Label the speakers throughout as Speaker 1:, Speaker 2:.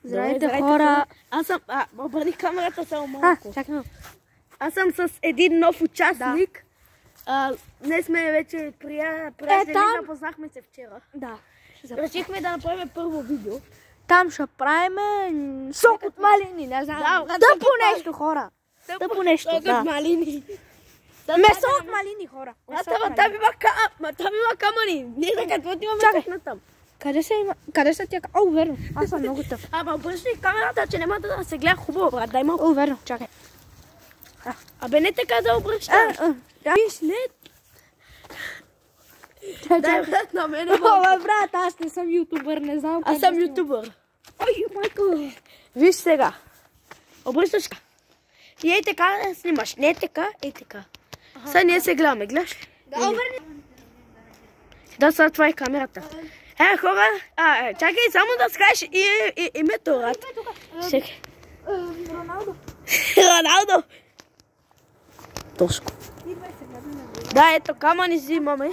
Speaker 1: Здравейте, хора!
Speaker 2: Аз съм... обърни камерата само малко.
Speaker 1: Чакай.
Speaker 2: Аз съм с един нов участник. Днес сме вече приятели, запознахме се вчера.
Speaker 1: Да.
Speaker 2: Решихме да направим първо видео.
Speaker 1: Там ще правим сок от малини, не знам. Тъпо нещо, хора. Тъпо нещо,
Speaker 2: Сок от малини.
Speaker 1: Месо от малини, хора.
Speaker 2: Там има камъни. Не знам какво ти имаме на там.
Speaker 1: Къде са тя? О, верно. Аз съм много тъп.
Speaker 2: Ама обръщай камерата, че няма да се гледа хубаво, брат. Дай малко.
Speaker 1: О, верно. Чакай.
Speaker 2: Абе, не така да обръщаш.
Speaker 1: Виж, не.
Speaker 2: Дай, брат, на мене.
Speaker 1: О, брат, аз не съм ютубър, не знам.
Speaker 2: Аз съм ютубър. Ой, майко. Виж сега. Обръщаш. И ей така да снимаш. Не е така, ей така. Сега ние се гледаме, гледаш?
Speaker 1: Да, обърни.
Speaker 2: Да, сега това е камерата. Хора, чакай само да скажеш името, брат.
Speaker 1: Роналдо.
Speaker 2: Роналдо. Тошко. Да, ето камъни взимаме.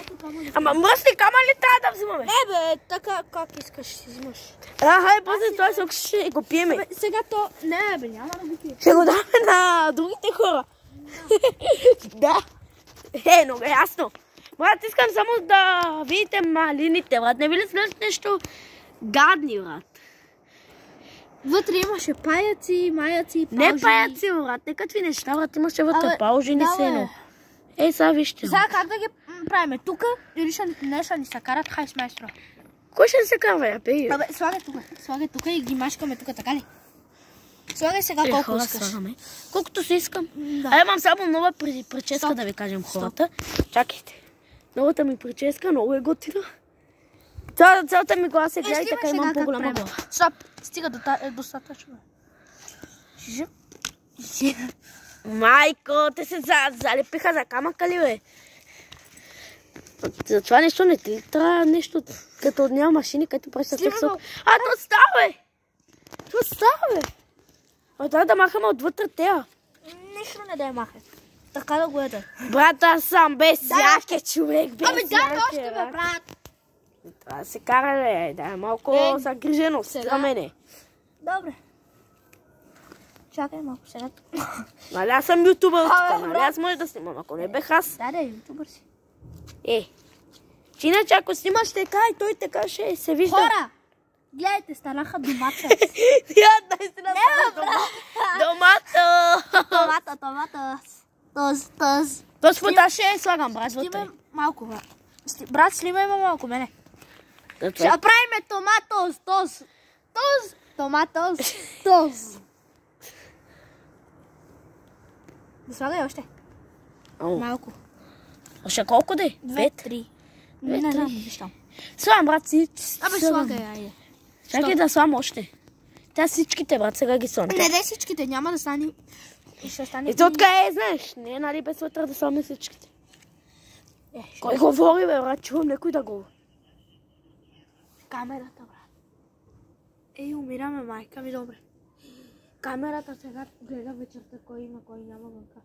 Speaker 2: Ама мръсни камъни трябва да взимаме.
Speaker 1: Не бе, така как искаш си взимаш.
Speaker 2: Хайде, после това сок ще го пиеме.
Speaker 1: Сега то... Не бе, няма да го пием.
Speaker 2: Ще го даме на другите хора. Да. Много ясно. Брат, искам само да видите малините, брат. Не ви ли след нещо гадни, брат?
Speaker 1: Вътре имаше паяци, маяци, паужини.
Speaker 2: Не паяци, брат. Не какви неща, брат. Имаше вътре паужини сено. Ей, сега вижте.
Speaker 1: Сега как да ги правим? Тука или ще ни се карат хайсмайстро?
Speaker 2: Кой ще се карва, я пей?
Speaker 1: Абе, слагай тука и ги мачкаме тука, така ли? Слагай сега колко искаш.
Speaker 2: Слагаме. Колкото си искам. Имам само нова прическа, да ви кажем хората. Чакайте. Новата ми прическа много е готина. Цялата ми гласа е, гледай, така имам по-голяма глава.
Speaker 1: Стоп, стига достатъчно.
Speaker 2: Майко, те се залепиха за камъка ли, бе? За това нещо не ти трябва нещо, като няма машини, където прави съвсем сок. То става, бе! То става, бе! Трябва да махаме отвътре тея.
Speaker 1: Нищо не да я махай. Така да го еда.
Speaker 2: Брат, аз съм без яке, човек, без
Speaker 1: яке. Дай още, бе, брат.
Speaker 2: Трябва да се кара, бе. Да е малко загриженост за мене.
Speaker 1: Добре. Чакай малко сега.
Speaker 2: Нали аз съм ютубър тук, нали аз може да снимам, ако не бех аз.
Speaker 1: Да, ютубър си.
Speaker 2: Че иначе ако снимаш така и той така ще се вижда.
Speaker 1: Хора, гледайте, станаха домата.
Speaker 2: Наистина домата. Този фута ще слагам, брат, вътре.
Speaker 1: Снимай малко, брат. Брат, снимай малко мене. Ще правим томатос. Томатос. Да слагай още. Малко.
Speaker 2: Още колко де?
Speaker 1: 2-3. Не знам, виждам.
Speaker 2: Слагам, брат, си.
Speaker 1: Абе, слагай, айде.
Speaker 2: Чакай да слагам още. Тя всичките, брат, сега ги слагам.
Speaker 1: Не всичките, няма да стане. Ще стане.
Speaker 2: И то откъде знаеш? Не е нали без вътре да слагаме всичките. Кой говори, бе, брат? Чувам някой да говори.
Speaker 1: Камерата, брат. Умираме, майка ми, добре. Камерата сега гледа вечерта, кой има, кой няма вънка.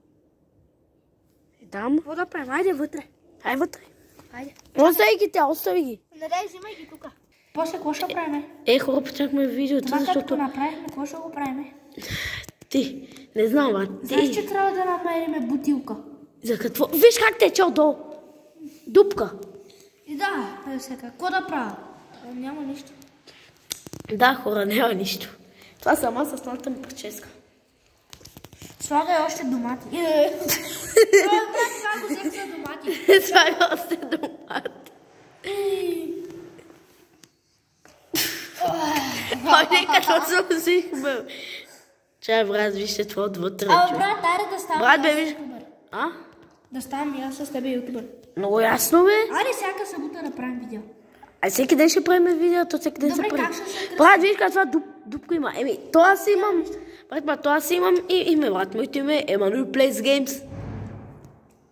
Speaker 2: Там?
Speaker 1: Какво да правим? Айде вътре.
Speaker 2: Ай вътре.
Speaker 1: Айде.
Speaker 2: Остави ги тя, остави ги.
Speaker 1: Не дай, взимай ги тука. После какво ще правим?
Speaker 2: Хора, почакаме видеото, защото...
Speaker 1: Това направихме, какво ще го правим?
Speaker 2: Ти, не знам, брат.
Speaker 1: Знаеш, че трябва да намерим бутилка.
Speaker 2: За какво? Виж как тече отдолу. Дупка.
Speaker 1: И да, сега, какво да правя? Няма нищо.
Speaker 2: Да, хора, няма нищо. Това сама с основната ми прическа.
Speaker 1: Слагай още домати. Брат, това го взех за домати.
Speaker 2: Слагай още домати. Ой, като се взихме. Чай, брат, вижте това отвътре.
Speaker 1: Брат, айде да ставам.
Speaker 2: Брат, бе, виж.
Speaker 1: Да ставам и аз с тебе ютубър.
Speaker 2: Много ясно, бе.
Speaker 1: Айде всяка събота да правим видео.
Speaker 2: Всеки ден ще правим видеото, всеки ден се прави.
Speaker 1: Добре, как ще се
Speaker 2: брат, виж как това дупка има. То аз имам. Брат, то аз имам име, брат. Моето име е Емануил Plays Games.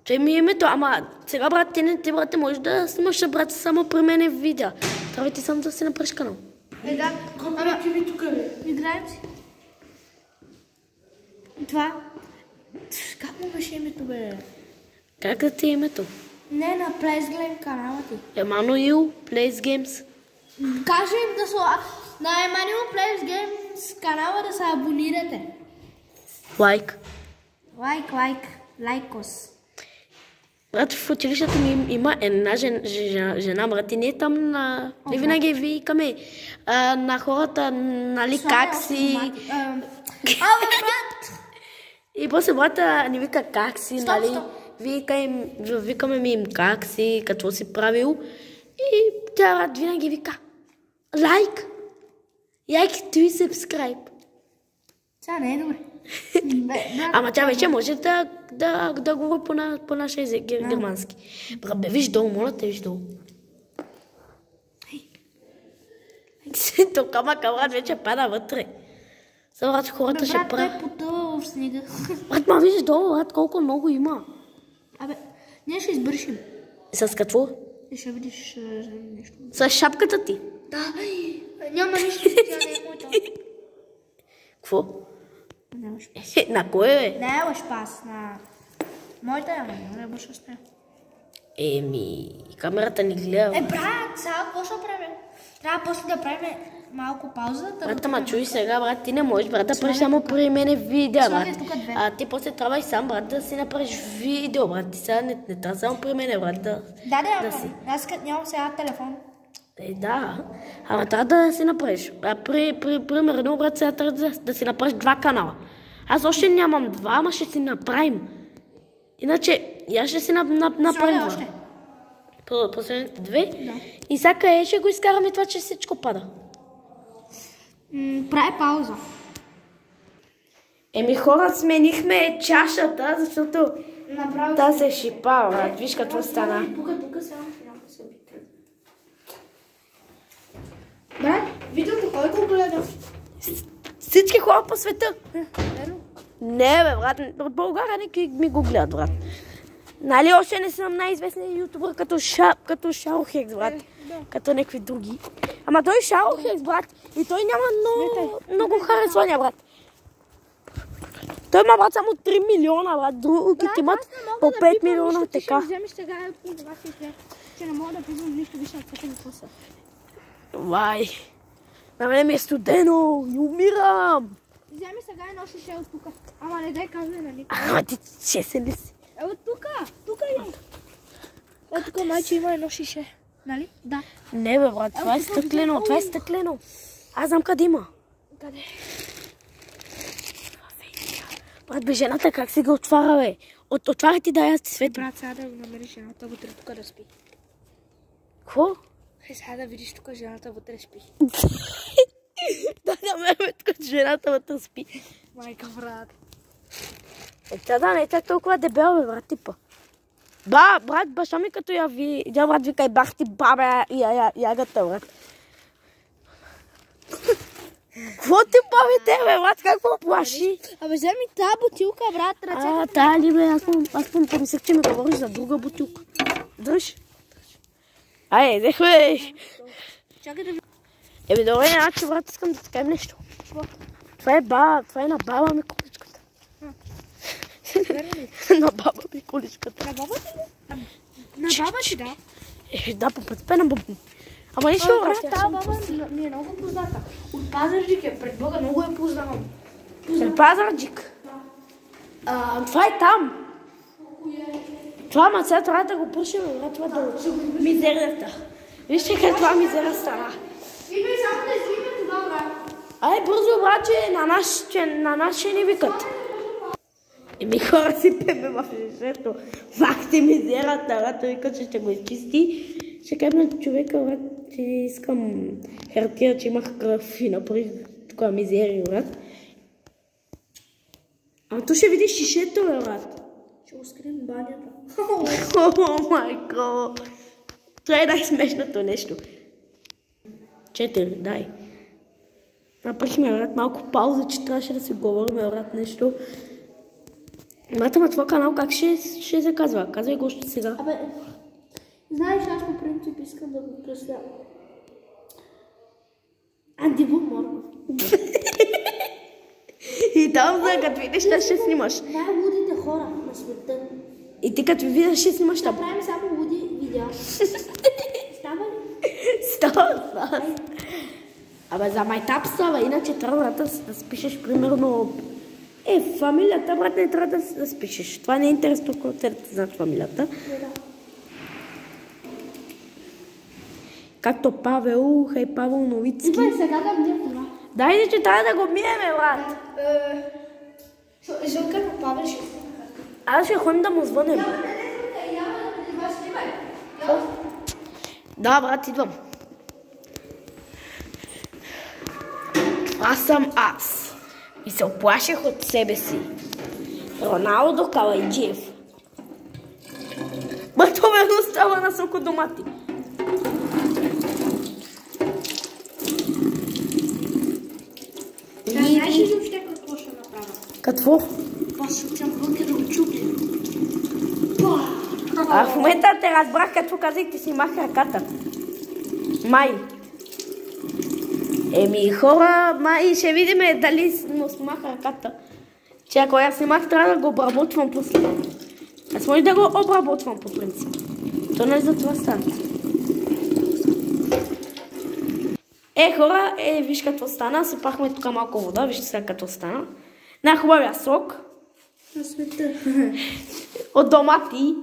Speaker 2: Че ми е името, ама сега, брат, ти, брат, можеш да снимаш, брат, само при мене в видео. Трябва ти само да си направиш канал.
Speaker 1: Да. Компютър ви тук, бе. Играем си. Това. Как му беше името, бе?
Speaker 2: Как да ти е името?
Speaker 1: Не, на Plays Game канала ти.
Speaker 2: Емануил Plays Games.
Speaker 1: Кажи им да слага. На Емануил Plays Games канала да се абонирате.
Speaker 2: Лайк.
Speaker 1: Лайкос.
Speaker 2: Брат, в училището ми има една жена, брат, и ние там не винаги викаме на хората, нали, как си.
Speaker 1: Брат!
Speaker 2: И после брата ни вика как си, нали, викаме ми им как си, какво си правил. И тя брат винаги вика лайк и subscribe.
Speaker 1: Това не е добре.
Speaker 2: Ама тя вече може да говори по нашия език, германски. Брат, бе, виж долу, моля те, виж долу. То камъка, брат, вече пада вътре. За брат, хората ще правят.
Speaker 1: Брат, той потъва в снега.
Speaker 2: Брат, ма виж долу, брат, колко много има.
Speaker 1: Абе, ние ще избършим.
Speaker 2: С какво?
Speaker 1: И ще видиш нещо.
Speaker 2: С шапката ти.
Speaker 1: Да, няма нищо, тя не е моята.
Speaker 2: Какво?
Speaker 1: Нямаш пас.
Speaker 2: На кое, бе?
Speaker 1: Не имаш пас, на моята не бърша с нея.
Speaker 2: Еми, камерата ни гледа.
Speaker 1: Брат, сега какво ще правим? Трябва после да правим малко пауза.
Speaker 2: Брат, ама чуй сега, брат, ти не можеш, брат, да правиш само при мене видео, брат. Ти после трябва и сам, брат, да си направиш видео, брат. Ти сега не трябва само при мене, брат,
Speaker 1: да си. Аз като нямам сега телефон.
Speaker 2: Да, ама трябва да си направиш. Примерно, брат, сега трябва да си направиш 2 канала. Аз още нямам 2, ама ще си направим. Иначе, аз ще си направим
Speaker 1: още.
Speaker 2: Последните 2.
Speaker 1: Да.
Speaker 2: И сега ще го изкараме това, че всичко пада.
Speaker 1: Прави пауза.
Speaker 2: Еми хора, сменихме чашата, защото да се шипа, брат. Виж какво стана.
Speaker 1: Тук сега няма да се обитам. Брат, видеото кой го гледа?
Speaker 2: Всички хора по света. Не, бе, брат, от България никой ми го гледат, брат. Нали още не съм най-известният ютубър като Шарохекс, брат. Като някакви други. Ама той Шарохекс, брат, и той няма много харесвания, брат. Той има, брат, само 3 милиона, брат. Другите имат по 5 милиона, така.
Speaker 1: Ще вземеш сега от това си след, че не мога да пизвам нищо, виж на какво ми пуса.
Speaker 2: Вай, на мен ми е студено и умирам.
Speaker 1: Вземи сега едно шише от тука. Ама не дай казвай, нали?
Speaker 2: Ама ти чесен ли си?
Speaker 1: От тука е. От тук майче има едно шише. Нали? Да.
Speaker 2: Не, бе, брат, това е стъклено, това е стъклено. Аз знам къде има.
Speaker 1: Къде?
Speaker 2: Брат, бе, жената как си го отваря, бе? Отваря ти да я ти свет.
Speaker 1: Брат, сега да го намериш жената вътре тук да спи.
Speaker 2: Какво?
Speaker 1: Сега да видиш тук жената вътре спи.
Speaker 2: Да намерим тук жената вътре спи.
Speaker 1: Майка, брат.
Speaker 2: Тя да не е чак толкова дебела, бе, брат, типа. Брат, баща ми като я видя, брат, вика и бах ти баба ягата, брат. Какво ти бавите, бе, брат, какво плаши?
Speaker 1: Абе, вземи тази бутилка, брат, ръцете.
Speaker 2: Тая ли, бе, аз помислех, че ми говориш за друга бутилка. Дръж. Ай, дехме, бе.
Speaker 1: Чакай да ви...
Speaker 2: Еми, добре, значи, брат, искам да ти кажем нещо. Това е на баба ми количката. На баба ми количката.
Speaker 1: На баба ти ли? На баба ти, да.
Speaker 2: Да, по принцип е на баба ми. Ама нищо, брат,
Speaker 1: тази баба ми е много позната. От Пазарджик е, пред Бога много я познавам.
Speaker 2: Пред Пазарджик? Това е там. Това, ма сега трябва да го пушим, брат, това долу. Мизерията. Вижте каква мизера стана.
Speaker 1: Свикай само да извикай това, брат.
Speaker 2: Ай, бързо, брат, че на нас ще ни викат. Еми, хора си пеме в шишето. Факти мизерата, брат, той вика, че ще го изчисти. Ще кажем на човека, брат, че искам хартия, че имах кръв и направих тук мизерия, брат. Ама то ще видиш шишето, брат.
Speaker 1: Ще го скрием банята.
Speaker 2: О, майко. Това е най-смешното нещо. 4, дай. Направихме, брат, малко пауза, че трябваше да си говорим, брат, нещо. Брат, ама това канал как ще се казва? Казвай го още сега.
Speaker 1: Абе, знаеш, аз по принцип искам да го кръстя. Андивук Морков.
Speaker 2: И там, за като видиш, ще снимаш.
Speaker 1: Най-лудите хора на света.
Speaker 2: И ти като видиш, ще снимаш там.
Speaker 1: Правим само луди видеа. Става ли?
Speaker 2: Става. Абе, за майтапства, иначе трябва да спишеш примерно... фамилията, брат, не трябва да спишеш. Това не е интересно, ако те да знаят фамилията. Както Павел, хей Павел Новицки.
Speaker 1: Ивай, сега да мия това.
Speaker 2: Да, иначе трябва да го миеме, брат.
Speaker 1: Жълка на Павел ще...
Speaker 2: Аз ще ходим да му звънем. Да, брат, идвам. Аз съм аз. И се оплаших от себе си. Роналдо Калайджиев. Бъртовено става на сокодомати.
Speaker 1: Знаеш ли въобще какво ще направя?
Speaker 2: Какво?
Speaker 1: После съм вънка да го чупя.
Speaker 2: В момента те разбрах, като казах, ти си мах ръката. Май. Хора, май ще видим дали му смах ръката. Че ако я снимах, трябва да го обработвам после. Аз може да го обработвам по принцип. То не е за това стане. Хора, виж какво стана. Сипахме тук малко вода, вижте сега като стана. Най-хубавия сок.
Speaker 1: На света.
Speaker 2: От домати.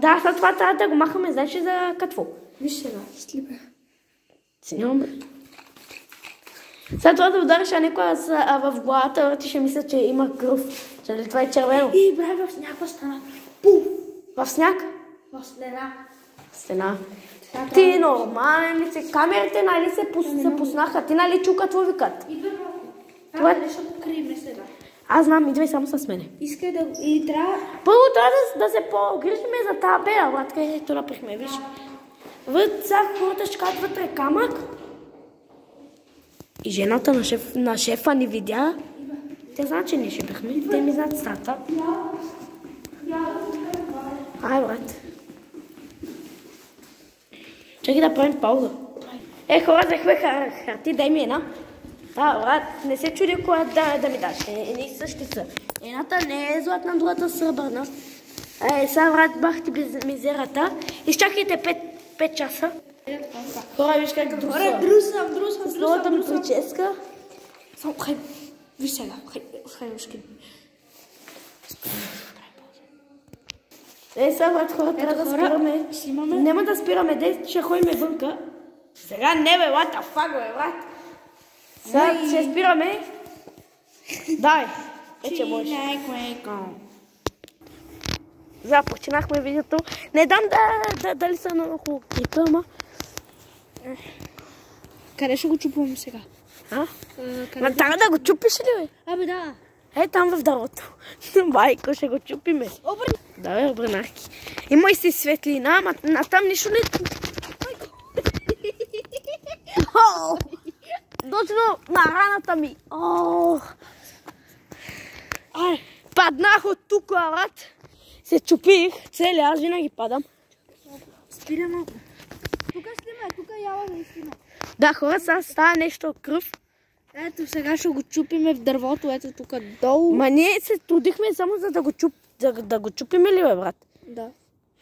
Speaker 2: Да, след това трябва да го махаме, знаеш ли за какво?
Speaker 1: Виж сега, слипе.
Speaker 2: Снимаме. След това да удариш някой в главата, ти ще мисля, че има кръв. Че това е червено.
Speaker 1: И бре, в някаква страна. Пуф!
Speaker 2: В сняг?
Speaker 1: В стена.
Speaker 2: Стена. Ти нормален ли си? Камерите нали се пуснаха? Ти нали чука какво викат?
Speaker 1: Идва малко.
Speaker 2: Това
Speaker 1: Това ще го крием сега.
Speaker 2: Аз знам, идвай само с мене.
Speaker 1: Искай да... И трябва...
Speaker 2: Първо трябва да се погрижиме за тази бела, брат, където напихме, виж. Сега хората ще кажат вътре камък. И жената на шефа ни видя. Те знаят, че ние ще бяхме. Те ми знаят стата. Ай, брат. Чакай да правим пауза. Хора, взехме харти, дай ми една. Да, брат, не се чуди коя да ми даш. Не същи са. Едната не е златна, другата сребърна. Сега, брат, бах ти без мизерата. Изчакайте 5 часа. Хора, виж как друса.
Speaker 1: Хора, друсам.
Speaker 2: С новата ми прическа.
Speaker 1: Само, хай, виж сега. Хай, ушки.
Speaker 2: Сега, брат, хора, трябва да спираме.
Speaker 1: Снимаме.
Speaker 2: Няма да спираме, дей, ще ходим вънка. Сега не бе, what the fuck, бе, брат. Сега ще спираме. Дай, вече можеш. Започнахме видеото. Не дам дали са много клипа, ама.
Speaker 1: Къде ще го чупваме сега?
Speaker 2: Ма трябва да го чупиш ли, бе?
Speaker 1: Абе, да.
Speaker 2: Там в дървото. Майко, ще го чупиме. Да, бе, обрънахки. Има и си светлина, ама натам нищо не... Точно на раната ми. Паднах от тук, брат. Се чупих. Целия, аз винаги падам.
Speaker 1: Спирай малко. Тук снимай, тук яла наистина.
Speaker 2: Да, хора, сега става нещо кръв.
Speaker 1: Ето, сега ще го чупиме в дървото, ето тук долу.
Speaker 2: Ма ние се трудихме само за да го чупиме ли, бе, брат?
Speaker 1: Да.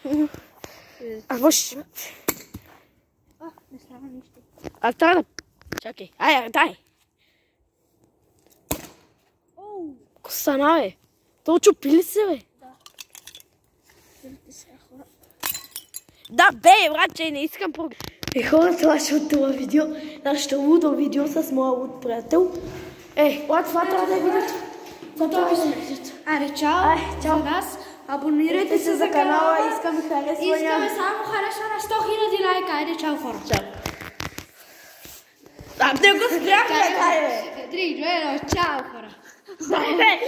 Speaker 1: Не става нищо.
Speaker 2: Аз трябва да... Чакай. Дай. Ко стана, бе? То чупи ли се, бе? Да, бе, братче, не искам програма. Хора, това ще от това видео. Нашето лудо видео с моя луд приятел. Това трябва да видят. Това трябва да видят.
Speaker 1: Чао. За нас. Абонирайте се за канала.
Speaker 2: Искаме харесвания.
Speaker 1: Искаме само харесване 100 000 лайка. Айде, чао, хора.
Speaker 2: Чао. Не го спрях, бе,
Speaker 1: 3, 2, 1, чао, хора.
Speaker 2: Дай, бе!